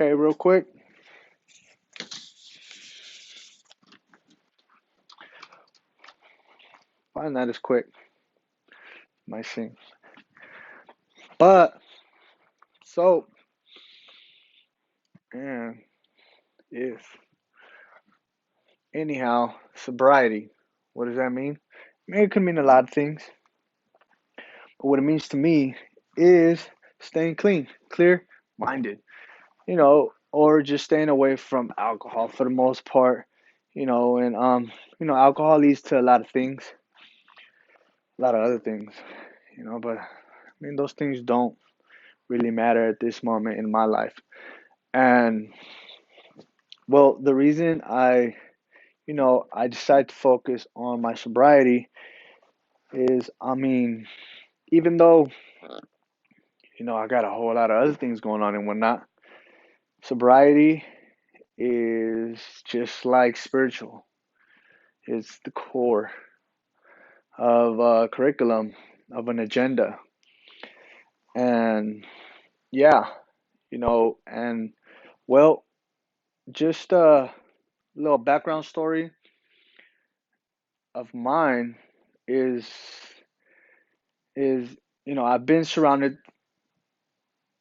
Okay, real quick. Why not as quick? Might seem. But so, yeah, if anyhow, sobriety. What does that mean? I mean, it could mean a lot of things. But what it means to me is staying clean, clear minded, or just staying away from alcohol for the most part, and alcohol leads to a lot of things, a lot of other things, but I mean, those things don't really matter at this moment in my life. And well, the reason I decided to focus on my sobriety is, I mean, even though, I got a whole lot of other things going on and whatnot, sobriety is just like spiritual. It's the core of a curriculum, of an agenda. And yeah, and well, just a little background story of mine is is I've been surrounded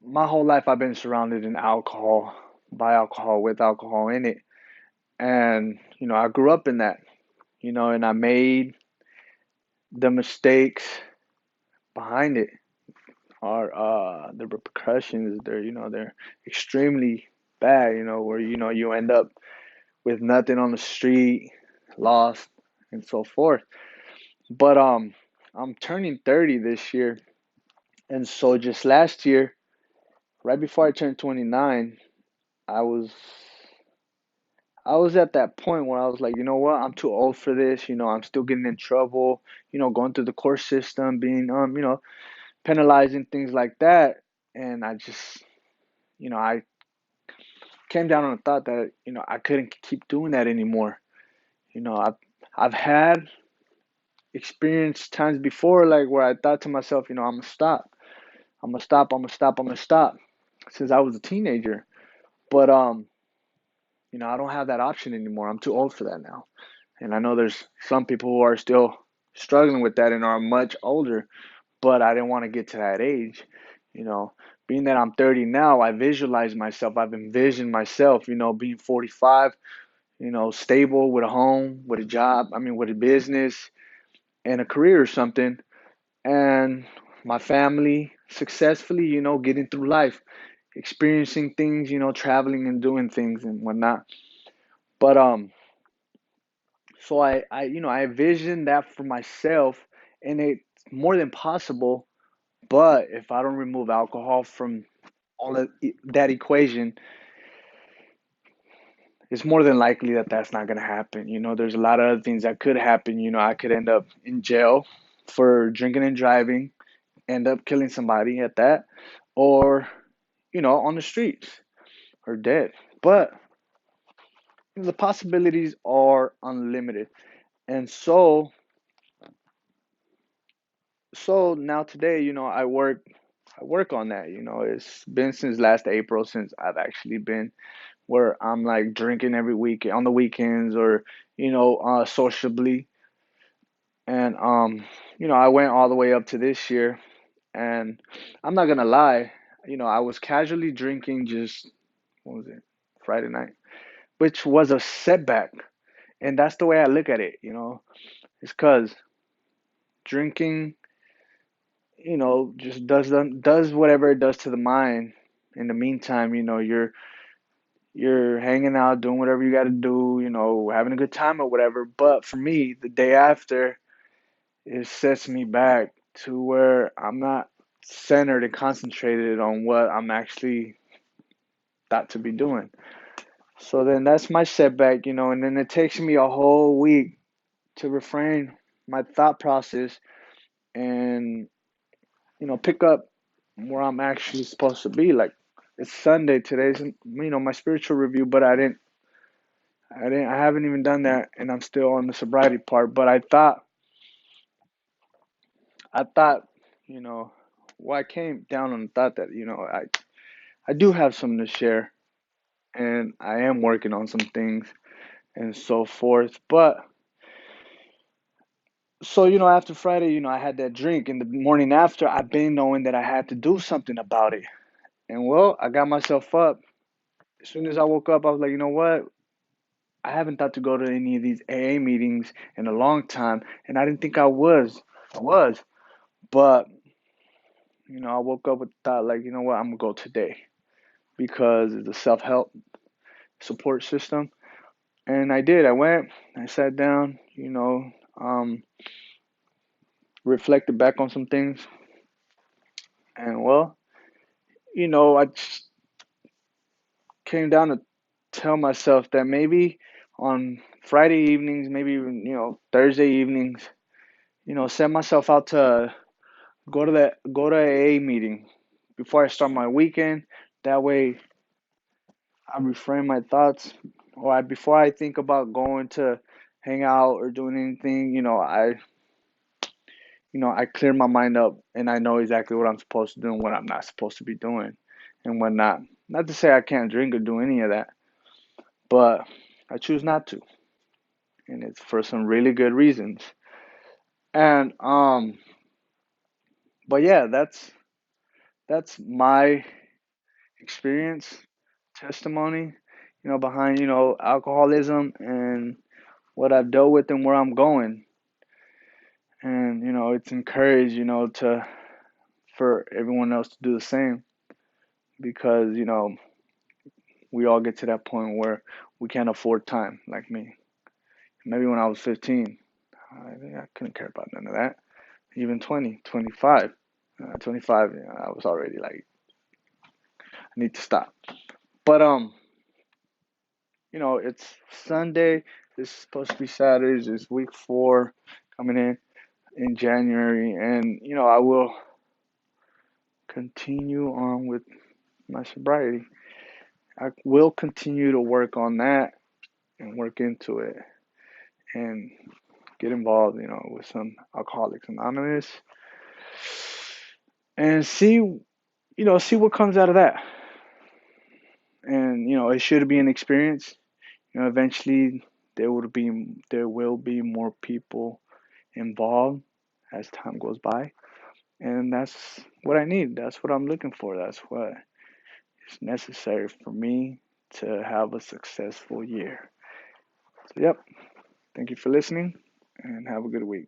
my whole life. I've been surrounded in alcohol, by alcohol, with alcohol in it, and I grew up in that, and I made the mistakes behind it are the repercussions. They're extremely bad, where you end up with nothing on the street, lost, and so forth. But I'm turning 30 this year, and so just last year, right before I turned 29, I was I was at that point where I was like, you know what, I'm too old for this. I'm still getting in trouble. Going through the court system, being penalizing, things like that, and I came down on the thought that I couldn't keep doing that anymore. I've had experienced times before, like, where I thought to myself, I'm gonna stop, I'm gonna stop, I'm gonna stop, I'm gonna stop, since I was a teenager. But I don't have that option anymore. I'm too old for that now. And I know there's some people who are still struggling with that and are much older, but I didn't want to get to that age. You know, Being that I'm 30 now, I visualize myself, I've envisioned myself, being 45, stable with a home, with a job, I mean, with a business and a career or something, and my family successfully, getting through life, experiencing things, traveling and doing things and whatnot. But so I envision that for myself, and it's more than possible. But if I don't remove alcohol from all of that equation, it's more than likely that that's not going to happen. There's a lot of other things that could happen. I could end up in jail for drinking and driving, end up killing somebody at that, or on the streets, or dead. But the possibilities are unlimited. And so now today, I work on that. It's been since last April since I've actually been where I'm like drinking every week on the weekends, or sociably. And I went all the way up to this year, and I'm not gonna lie, I was casually drinking just, what was it, Friday night, which was a setback. And that's the way I look at it. It's because drinking, just does whatever it does to the mind. In the meantime, you're hanging out, doing whatever you got to do, having a good time or whatever. But for me, the day after, it sets me back to where I'm not centered and concentrated on what I'm actually thought to be doing. So then that's my setback, and then it takes me a whole week to refrain my thought process and pick up where I'm actually supposed to be. Like, it's Sunday, today's my spiritual review, but I haven't even done that, and I'm still on the sobriety part. But I thought, you know, well, I came down on the thought that I do have something to share, and I am working on some things and so forth. But so, after Friday, I had that drink, and the morning after, I've been knowing that I had to do something about it. And well, I got myself up. As soon as I woke up, I was like, you know what? I haven't thought to go to any of these AA meetings in a long time, and I didn't think I was. I was, but I woke up with the thought like, you know what? I'm gonna go today because it's a self-help support system, and I did. I went. I sat down. Reflected back on some things, and well, I just came down to tell myself that maybe on Friday evenings, maybe even Thursday evenings, set myself out to go to a meeting before I start my weekend. That way, I reframe my thoughts, or before I think about going to hang out or doing anything, I clear my mind up and I know exactly what I'm supposed to do and what I'm not supposed to be doing and what not. Not to say I can't drink or do any of that, but I choose not to, and it's for some really good reasons. And but yeah, that's my experience, testimony, behind, alcoholism and what I've dealt with and where I'm going. And, it's encouraged, to for everyone else to do the same because, we all get to that point where we can't afford time like me. Maybe when I was 15, I couldn't care about none of that. Even 20, 25, 25, I was already like, I need to stop. But it's Sunday. It's supposed to be Saturdays. It's week 4 coming in January, and I will continue on with my sobriety. I will continue to work on that and work into it and get involved, with some Alcoholics Anonymous and see what comes out of that. And it should be an experience. Eventually there will be more people involved as time goes by, and that's what I need. That's what I'm looking for. That's what is necessary for me to have a successful year. So, yep. Thank you for listening, and have a good week.